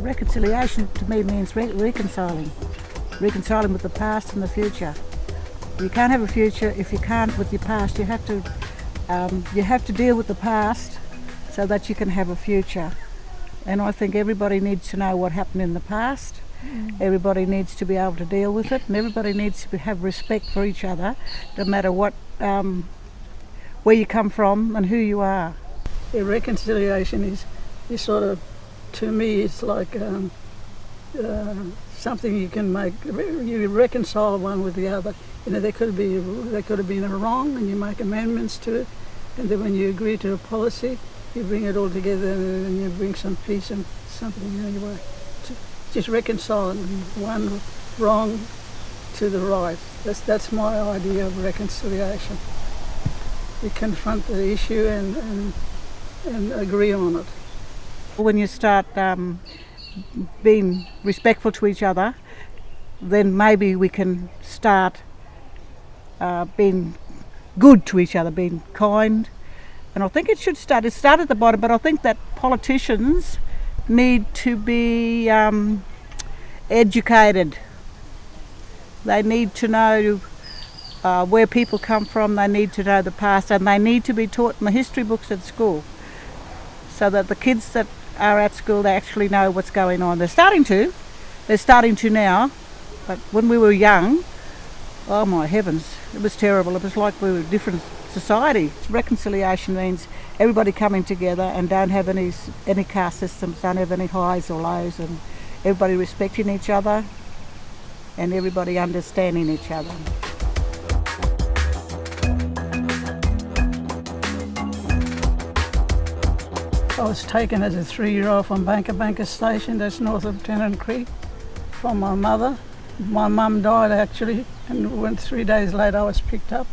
Reconciliation to me means reconciling with the past and the future. You can't have a future if you can't with your past. You have to deal with the past so that you can have a future. And I think everybody needs to know what happened in the past. Everybody needs to be able to deal with it, and everybody needs to have respect for each other, no matter what, where you come from and who you are. Yeah, reconciliation is sort of, to me, it's like something you can make. You reconcile one with the other. You know, there could have been a wrong, and you make amendments to it, and then when you agree to a policy, you bring it all together and you bring some peace and something anyway. Just reconciling one wrong to the right. That's my idea of reconciliation. You confront the issue and agree on it. When you start being respectful to each other, then maybe we can start being good to each other, being kind. And I think it start at the bottom, but I think that politicians need to be educated. They need to know where people come from, they need to know the past, and they need to be taught in the history books at school so that the kids that are at school, they actually know what's going on. They're starting to now, but when we were young, oh my heavens, it was terrible. It was like we were a different society. Reconciliation means everybody coming together and don't have any caste systems, don't have any highs or lows, and everybody respecting each other and everybody understanding each other. I was taken as a 3-year-old from Banker Station, that's north of Tennant Creek, from my mother. My mum died actually, and 3 days later I was picked up.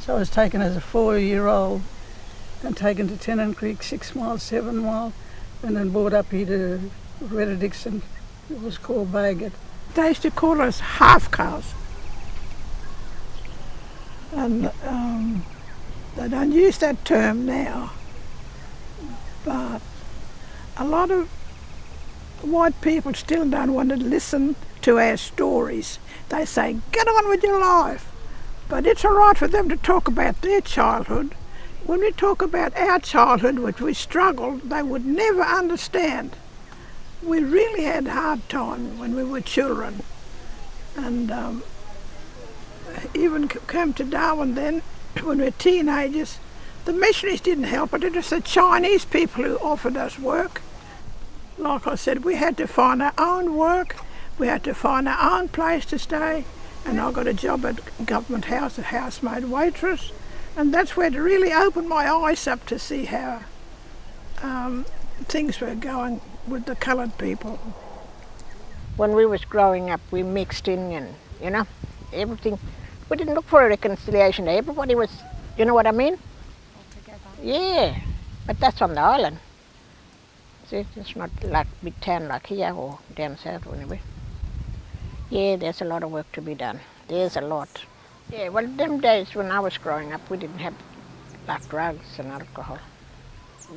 So I was taken as a 4-year-old and taken to Tennant Creek, 6 miles, 7 miles, and then brought up here to Reddickson. It was called Bagot. They used to call us half caste, and they don't use that term now. But a lot of white people still don't want to listen to our stories. They say, get on with your life. But it's all right for them to talk about their childhood. When we talk about our childhood, which we struggled, they would never understand. We really had a hard time when we were children. And even came to Darwin then, when we were teenagers, the missionaries didn't help it. It was the Chinese people who offered us work. Like I said, we had to find our own work. We had to find our own place to stay. And I got a job at Government House, a housemaid waitress. And that's where it really opened my eyes up to see how things were going with the coloured people. When we was growing up, we mixed in and, you know, everything. We didn't look for a reconciliation. Everybody was, you know what I mean? Yeah, but that's on the island. See, it's not like big town like here or down south anyway. Yeah, there's a lot of work to be done. There's a lot. Yeah, well, them days when I was growing up, we didn't have like drugs and alcohol.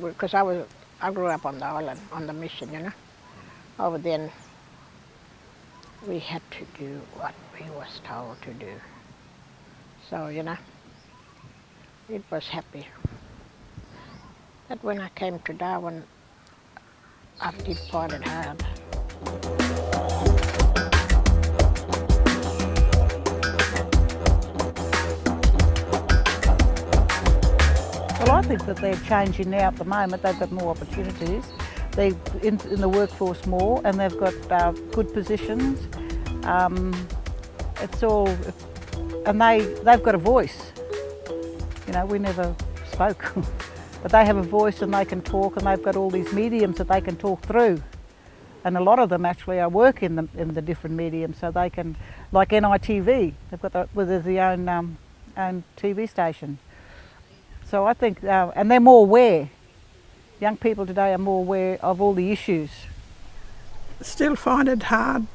Because I grew up on the island, on the mission, you know. Over then, we had to do what we was told to do. So, you know, it was happy. But when I came to Darwin, I did find it hard. Well, I think that they're changing now at the moment. They've got more opportunities. They're in the workforce more, and they've got good positions. It's all, and they've got a voice. You know, we never spoke. But they have a voice and they can talk, and they've got all these mediums that they can talk through. And a lot of them actually are work in the different mediums, so they can, like NITV, they've got their own TV station. So I think, and they're more aware. Young people today are more aware of all the issues. Still find it hard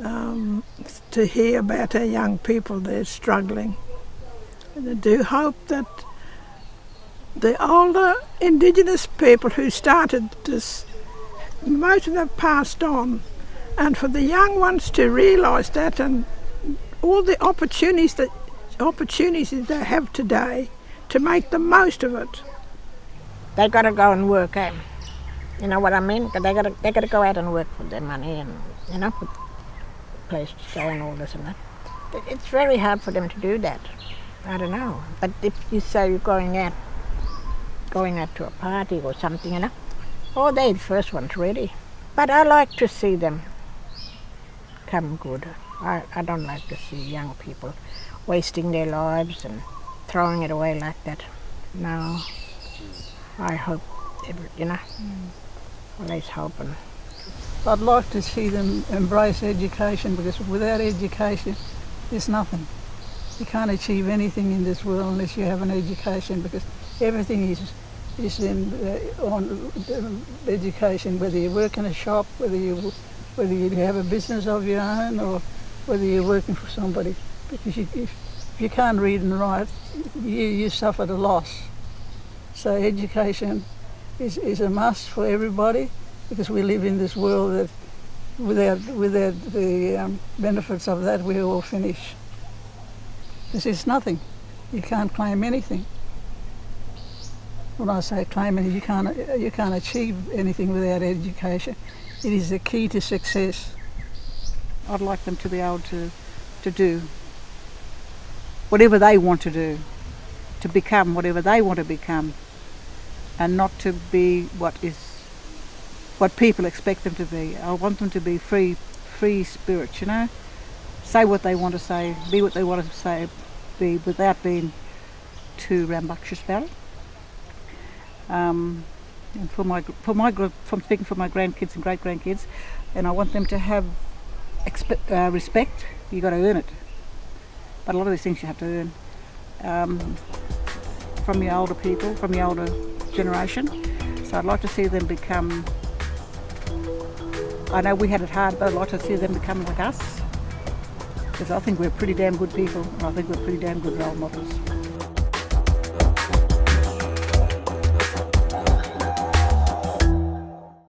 to hear about our young people. They're struggling. And I do hope that the older Indigenous people who started this most of them passed on. And for the young ones to realise that, and all the opportunities that they have today, to make the most of it. They got to go and work, eh? You know what I mean? They got to go out and work for their money, and put place to stay and all this and that. It's very hard for them to do that. I don't know. But if you say you're going out to a party or something, they're the first ones ready. But I like to see them come good. I don't like to see young people wasting their lives and throwing it away like that. No. I hope, always hoping. I'd like to see them embrace education, because without education, there's nothing. You can't achieve anything in this world unless you have an education, because everything is on education. Whether you work in a shop, whether you have a business of your own, or whether you're working for somebody, because if you can't read and write, you suffer the loss. So education is a must for everybody, because we live in this world that without the benefits of that, we're all finished. This is nothing. You can't claim anything. When I say claim anything, you can't achieve anything without education. It is the key to success. I'd like them to be able to do whatever they want to do, to become whatever they want to become, and not to be what people expect them to be. I want them to be free spirits, say what they want to say, be what they want to say, be without being too rambunctious about it. And from speaking for my grandkids and great grandkids, and I want them to have respect. You got to earn it, but a lot of these things you have to earn from the older people, from the older generation. So I'd like to see them become. I know we had it hard, but I'd like to see them become like us, because I think we're pretty damn good people, and I think we're pretty damn good role models.